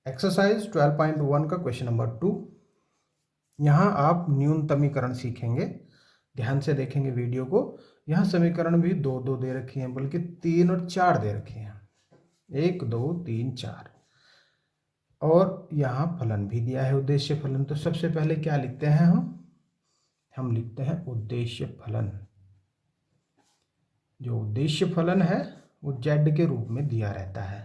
Exercise 12.1 का question number 2। यहाँ आप न्यूनतमीकरण सीखेंगे। ध्यान से देखेंगे वीडियो को। यहाँ समीकरण भी दो दो दे रखी हैं, बल्कि 3 और 4 दे रखी हैं। 1 2 3 4। और यहाँ फलन भी दिया है, उद्देश्य फलन। तो सबसे पहले क्या लिखते हैं हम लिखते हैं उद्देश्य फलन। जो उद्देश्य फलन है वो z के रूप में दिया रहता है,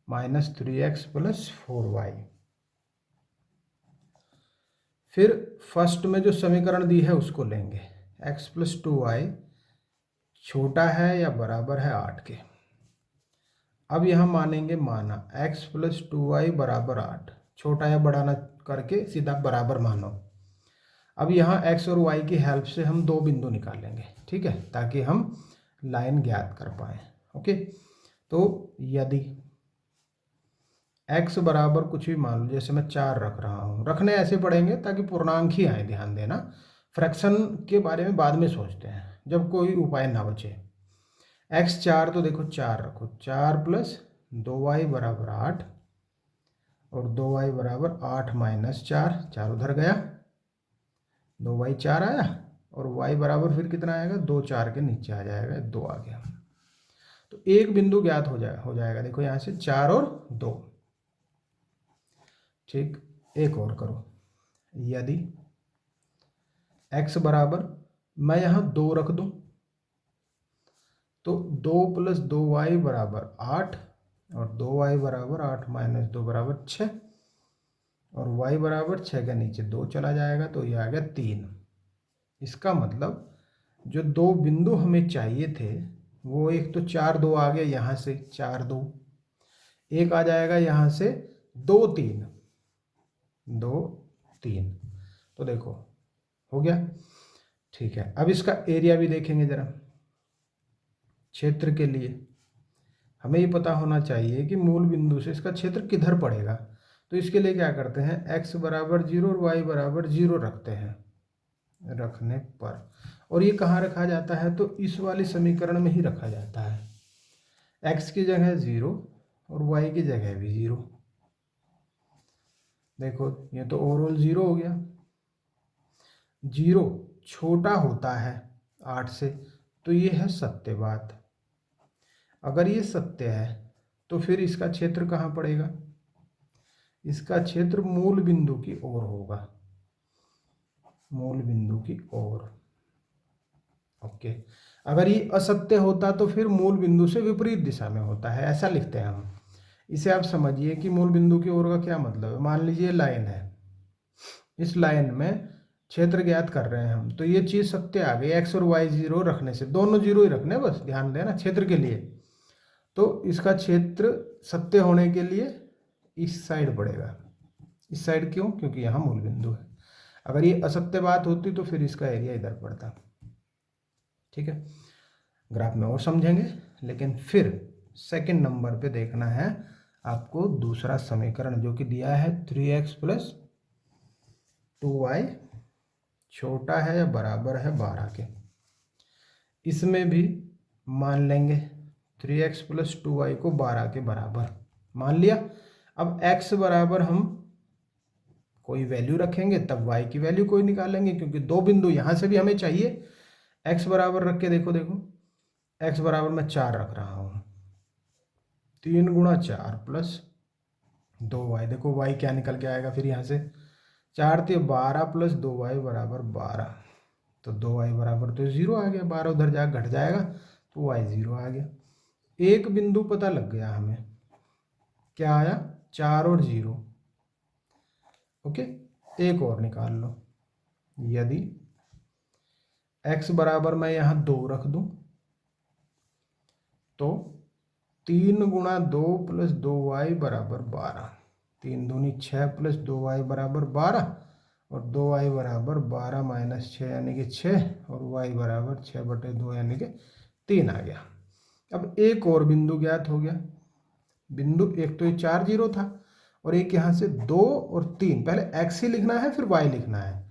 -3x + 4y। फिर फर्स्ट में जो समीकरण दी है उसको लेंगे, x + 2y छोटा है या बराबर है 8 के। अब यहाँ मानेंगे माना x + 2y = 8, छोटा या बड़ा ना करके सीधा बराबर मानो। अब यहाँ x और y की हेल्प से हम दो बिंदु निकालेंगे, ठीक है, ताकि हम लाइन ज्ञात कर पाए। ओके, तो यदि x बराबर कुछ भी मान लो, जैसे मैं 4 रख रहा हूँ, रखने ऐसे पड़ेंगे ताकि पूर्णांक ही आए। ध्यान देना, फ्रैक्शन के बारे में बाद में सोचते हैं जब कोई उपाय ना बचे। x 4 तो देखो 4 रखो, 4 + 2y = 8 और 2y = 8 - 4, 4 उधर गया, 2y 4 आया और y बराबर फिर कितना आएगा, 2 4 के नीचे आ जाएगा, 2 आ गया। तो एक बिंदु ज्ञात हो जाएगा। देखो यहाँ से 4 और 2। ठीक, एक और करो। यदि x बराबर, मैं यहाँ 2 रख दूं तो 2 + 2y = 8 और 2y = 8 - 2 = 6 और y = 6 के नीचे 2 चला जाएगा, तो ये आ गया 3। इसका मतलब जो दो बिंदु हमें चाहिए थे वो, एक तो 4 2 आ गया यहाँ से, 4 2, एक आ जाएगा यहाँ से 2 3, 2 3। तो देखो हो गया, ठीक है। अब इसका एरिया भी देखेंगे जरा। क्षेत्र के लिए हमें ये पता होना चाहिए कि मूल बिंदु से इसका क्षेत्र किधर पड़ेगा। तो इसके लिए क्या करते हैं, x = 0 और y = 0 रखते हैं। रखने पर, और ये कहाँ रखा जाता है, तो इस वाली समीकरण में ही रखा जाता है। x की जगह 0 और y की जगह भी 0। देखो ये तो ओवरऑल 0 हो गया। 0 छोटा होता है 8 से, तो ये है सत्य बात। अगर ये सत्य है तो फिर इसका क्षेत्र कहाँ पड़ेगा, इसका क्षेत्र मूल बिंदु की ओर होगा, मूल बिंदु की ओर। ओके, अगर ये असत्य होता तो फिर मूल बिंदु से विपरीत दिशा में होता है, ऐसा लिखते हैं हम। इसे आप समझिए कि मूल बिंदु की ओर का क्या मतलब है। मान लीजिए लाइन है, इस लाइन में क्षेत्र ज्ञात कर रहे हैं हम, तो ये चीज सत्य आ गई। x और y 0 रखने से, दोनों 0 ही रखने, बस ध्यान देना क्षेत्र के लिए। तो इसका क्षेत्र सत्य होने के लिए इस साइड बढ़ेगा। इस साइड क्यों, क्योंकि यहाँ मूल बिंदु है। अगर ये असत्य बात होती तो फिर इसका एरिया इधर पड़ता। ठीक है, ग्राफ में और समझेंगे, लेकिन फिर सेकंड नंबर पे देखना है आपको दूसरा समीकरण, जो कि दिया है 3x + 2y छोटा है या बराबर है 12 के। इसमें भी मान लेंगे 3x + 2y को 12 के बराबर मान लिया। अब x बराबर हम कोई वैल्यू रखेंगे, तब y की वैल्यू कोई निकालेंगे, क्योंकि दो बिंदु यहाँ से भी हमें चाहिए। x बराबर रख के देखो, x बराबर मैं 4 रख रहा हूँ, 3 × 4 + 2y। देखो y क्या निकल के आएगा फिर यहाँ से, 4 × 12 + 2y = 12। तो 2y बराबर तो 0 आ गया, 12 उधर जा घट जाएगा तो y 0 आ गया। एक बिंदु पता लग गया हमें, क्या आया, 4 और 0। ओके, एक और निकाल लो। यदि x बराबर मैं यहाँ 2 रख दूं तो 3 × 2 + 2y = 12, 3 दूनी 6 + 2y = 12 और 2y = 12 - 6 यानी कि 6 और y = 6/2 यानी कि 3 आ गया। अब एक और बिंदु ज्ञात हो गया। बिंदु एक तो ये 4 0 था और एक यहाँ से 2 और 3, पहले x ही लिखना है फिर y लिखना है,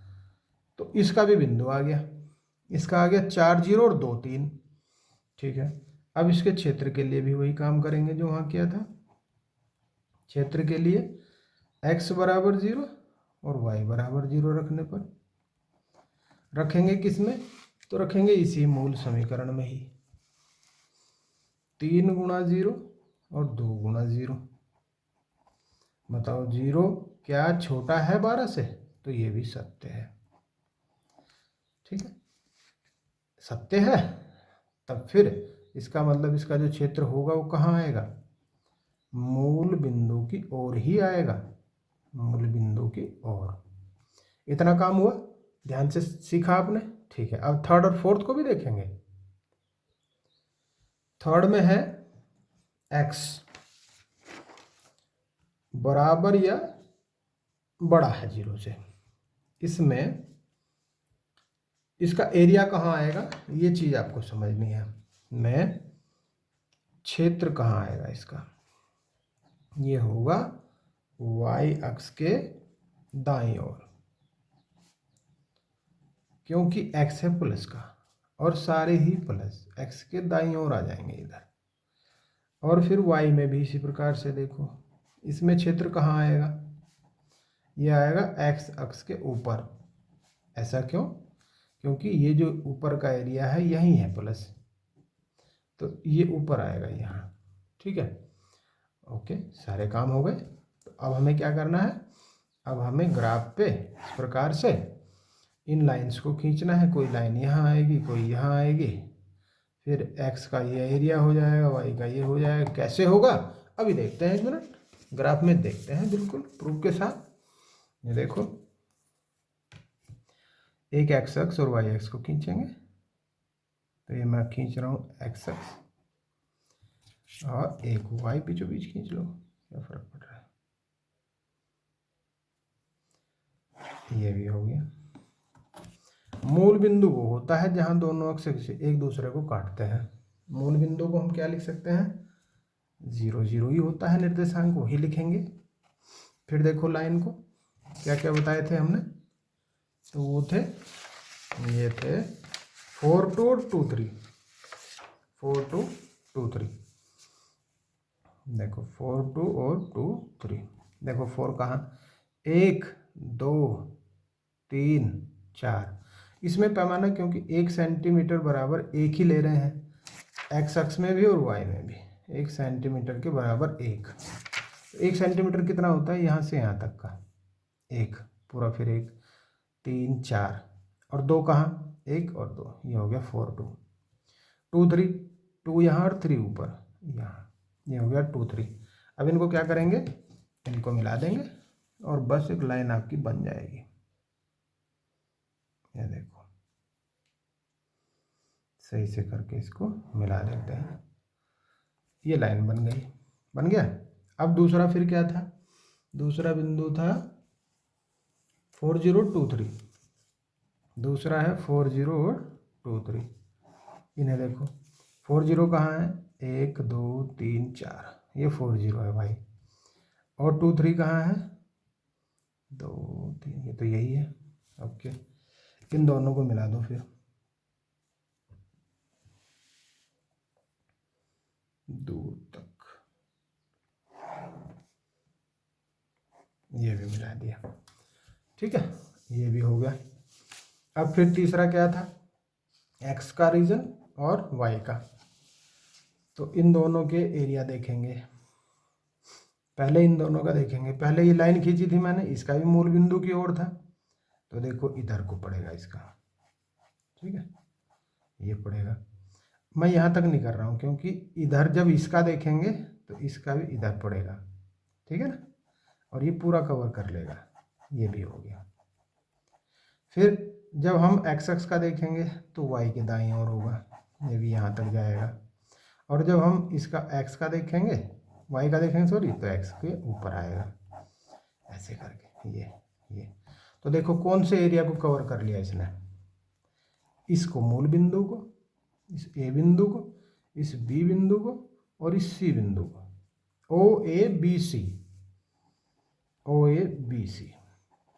तो इसका भी बिंदु आ गया। इसका आ गया 4 0 और 2 3। ठीक है, अब इसके क्षेत्र के लिए भी वही काम करेंगे जो वहाँ किया था। क्षेत्र के लिए x बराबर 0 और y बराबर 0 रखने पर रखेंगे किस में, तो रखेंगे इसी मूल समीकरण में ही। 3 गुणा 0 और 2 गुणा 0। बताओ 0 क्या छोटा है 12 से, तो ये भी सत्य है। ठीक है, सत्य है, तब फिर इसका मतलब इसका जो क्षेत्र होगा वो कहाँ आएगा, मूल बिंदु की ओर ही आएगा, मूल बिंदु की ओर। इतना काम हुआ, ध्यान से सीखा आपने। ठीक है, अब थर्ड और फोर्थ को भी देखेंगे। थर्ड में है x बराबर या बड़ा है 0 से। इसमें इसका एरिया कहाँ आएगा, ये चीज आपको समझनी है। में क्षेत्र कहाँ आएगा इसका, ये होगा y अक्ष के दाईं ओर, क्योंकि x है प्लस का और सारे ही प्लस x के दाईं ओर आ जाएंगे इधर। और फिर y में भी इसी प्रकार से देखो, इसमें क्षेत्र कहाँ आएगा, ये आएगा x अक्ष के ऊपर। ऐसा क्यों, क्योंकि ये जो ऊपर का एरिया है यही है प्लस, तो ये ऊपर आएगा यहाँ। ठीक है, ओके, सारे काम हो गए। तो अब हमें क्या करना है, अब हमें ग्राफ पे इस प्रकार से इन लाइंस को खींचना है। कोई लाइन यहाँ आएगी, कोई यहाँ आएगी, फिर x का ये एरिया हो जाएगा, y का ये हो जाएगा। कैसे होगा अभी देखते हैं, 1 मिनट ग्राफ में देखते हैं बिल्कुल प्रूफ के साथ। ये देखो, एक x अक्ष और y अक्ष को खींचेंगे, तो ये मैं खींच रहा हूँ x अक्ष और एक y बीचों बीच खींच लो, क्या फर्क पड़ रहा है। ये भी हो गया। मूल बिंदु वो होता है जहां दोनों अक्ष एक दूसरे को काटते हैं। मूल बिंदु को हम क्या लिख सकते हैं, 0 0 ही होता है निर्देशांक, वही लिखेंगे। फिर देखो लाइन को क्या क्या बताए थे हमने, तो वो थे, ये थे 4 2 2 3, 4 2 2 3। देखो 4 2 और 2 3। देखो 4 कहाँ, 1 2 3 4। इसमें पैमाना क्योंकि 1 सेंटीमीटर बराबर 1 ही ले रहे हैं, x अक्ष में भी और y में भी 1 सेंटीमीटर के बराबर 1। 1 सेंटीमीटर कितना होता है, यहाँ से यहाँ तक का 1 पूरा, फिर 1 3 4 और 2 कहाँ, 1 और 2, ये हो गया 4 2 2 3, 2 यहाँ और 3 ऊपर यहाँ, ये हो गया 2 3। अब इनको क्या करेंगे, इनको मिला देंगे और बस एक लाइन आपकी बन जाएगी। ये देखो, सही से करके इसको मिला देते हैं, ये लाइन बन गई, बन गया। अब दूसरा फिर क्या था, दूसरा बिंदु था 4 0 2 3, दूसरा है 4 0 और 2 3। इन्हें देखो 4 0 कहाँ है, 1 2 3 4, ये 4 0 है भाई, और 2 3 कहाँ है, 2 3, ये तो यही है। ओके, इन दोनों को मिला दो फिर, 2 तक, ये भी मिला दिया। ठीक है, ये भी हो गया। अब फिर तीसरा क्या था, x का रीजन और y का। तो इन दोनों के एरिया देखेंगे, पहले इन दोनों का देखेंगे। पहले ये लाइन खींची थी मैंने, इसका भी मूल बिंदु की ओर था, तो देखो इधर को पड़ेगा इसका। ठीक है, ये पड़ेगा। मैं यहाँ तक नहीं कर रहा हूँ क्योंकि इधर जब इसका देखेंगे तो इसका भी इधर पड़ेगा। ठीक है ना, और ये पूरा कवर कर लेगा, ये भी हो गया। फिर जब हम x अक्ष का देखेंगे तो y के दाईं ओर होगा, ये भी यहाँ तक जाएगा। और जब हम इसका x का देखेंगे, y का देखेंगे सॉरी, तो x के ऊपर आएगा, ऐसे करके ये। तो देखो कौन से एरिया को कवर कर लिया इसने, इसको मूल बिंदु को, इस a बिंदु को, इस b बिंदु को और इस c बिंदु को, ओ ए बी सी।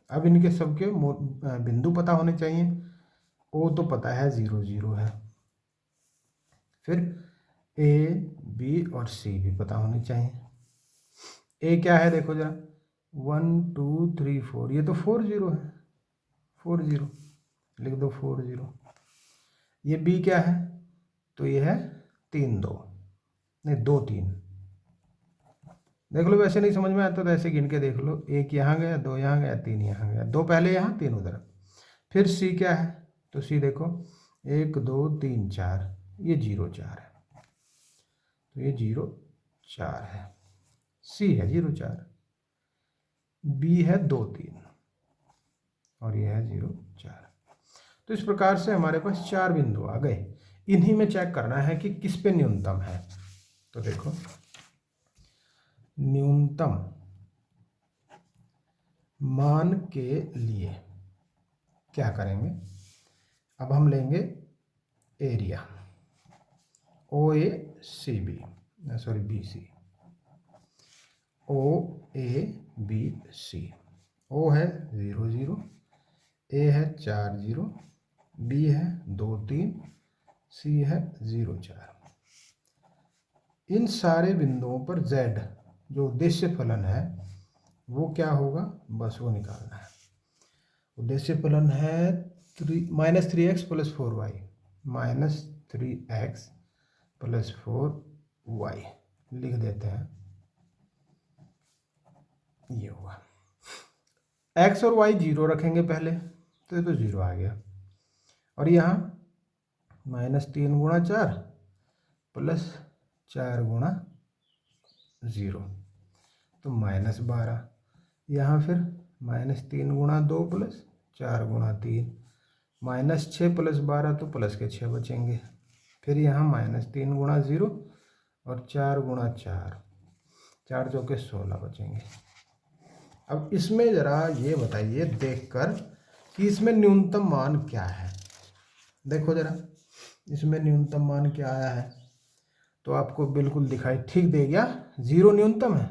अब इनके सबके बिंदु पता होने चाहिए। ओ तो पता है 0 0 है, फिर ए बी और सी भी पता होनी चाहिए। ए क्या है देखो जरा, 1 2 3 4, ये तो 4 0 है, 4 0 लिख दो 4 0। ये बी क्या है, तो ये है 3 2, नहीं 2 3। देख लो, वैसे नहीं समझ में आता तो ऐसे गिन के देख लो, एक यहाँ गया, 2 यहाँ गया, 3 यहाँ गया, 2 पहले यहाँ 3 उधर। फिर सी क्या है, तो सी देखो 1 2 3 4, ये 0 4 है, तो ये 0 4 है, सी है 0 4, बी है 2 3 और ये है 0 4। तो इस प्रकार से हमारे पास 4 बिंदु आ गए। इन्हीं में चेक करना है कि किस पे न्यूनतम है। तो देखो न्यूनतम मान के लिए क्या करेंगे, अब हम लेंगे area O A C B, sorry B C, O A B C. O है 0 0, ए है 4 0, बी है 2 3, सी है 0 4। इन सारे बिंदुओं पर z जो उद्देश्य फलन है वो क्या होगा, बस वो निकालना है। उद्देश्य फलन है -3x + 4y, -3x + 4y लिख देते हैं, ये हुआ। x और y 0 रखेंगे पहले, तो ये तो 0 आ गया। और यहाँ -3 गुणा 4 + 4 गुणा 0, तो -12। यहाँ फिर -3 गुणा 2 + 4 गुणा 3, -6 + 12, तो प्लस के 6 बचेंगे। फिर यहाँ -3 गुणा 0 और 4 गुणा 4, 4 चौके 16 बचेंगे। अब इसमें ज़रा ये बताइए देखकर कि इसमें न्यूनतम मान क्या है। देखो ज़रा इसमें न्यूनतम मान क्या आया है, तो आपको बिल्कुल दिखाई ठीक दे गया, 0 न्यूनतम है,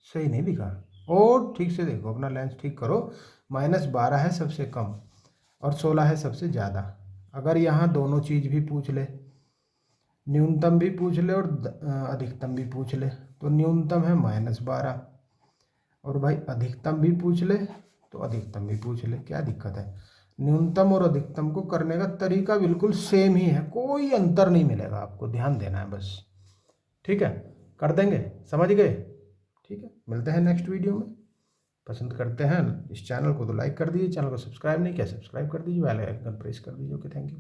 सही नहीं दिखा। और ठीक से देखो, अपना लेंस ठीक करो, -12 है सबसे कम और 16 है सबसे ज़्यादा। अगर यहाँ दोनों चीज़ भी पूछ ले, न्यूनतम भी पूछ ले और अधिकतम भी पूछ ले, तो न्यूनतम है -12 और भाई अधिकतम भी पूछ ले तो अधिकतम भी पूछ ले, क्या दिक्कत है। न्यूनतम और अधिकतम को करने का तरीका बिल्कुल सेम ही है, कोई अंतर नहीं मिलेगा, आपको ध्यान देना है बस। ठीक है, कर देंगे, समझ गए। ठीक है, मिलते हैं नेक्स्ट वीडियो में। पसंद करते हैं इस चैनल को तो लाइक कर दीजिए, चैनल को सब्सक्राइब नहीं किया सब्सक्राइब कर दीजिए, बेल आइकन प्रेस कर दीजिए। Okay, thank you.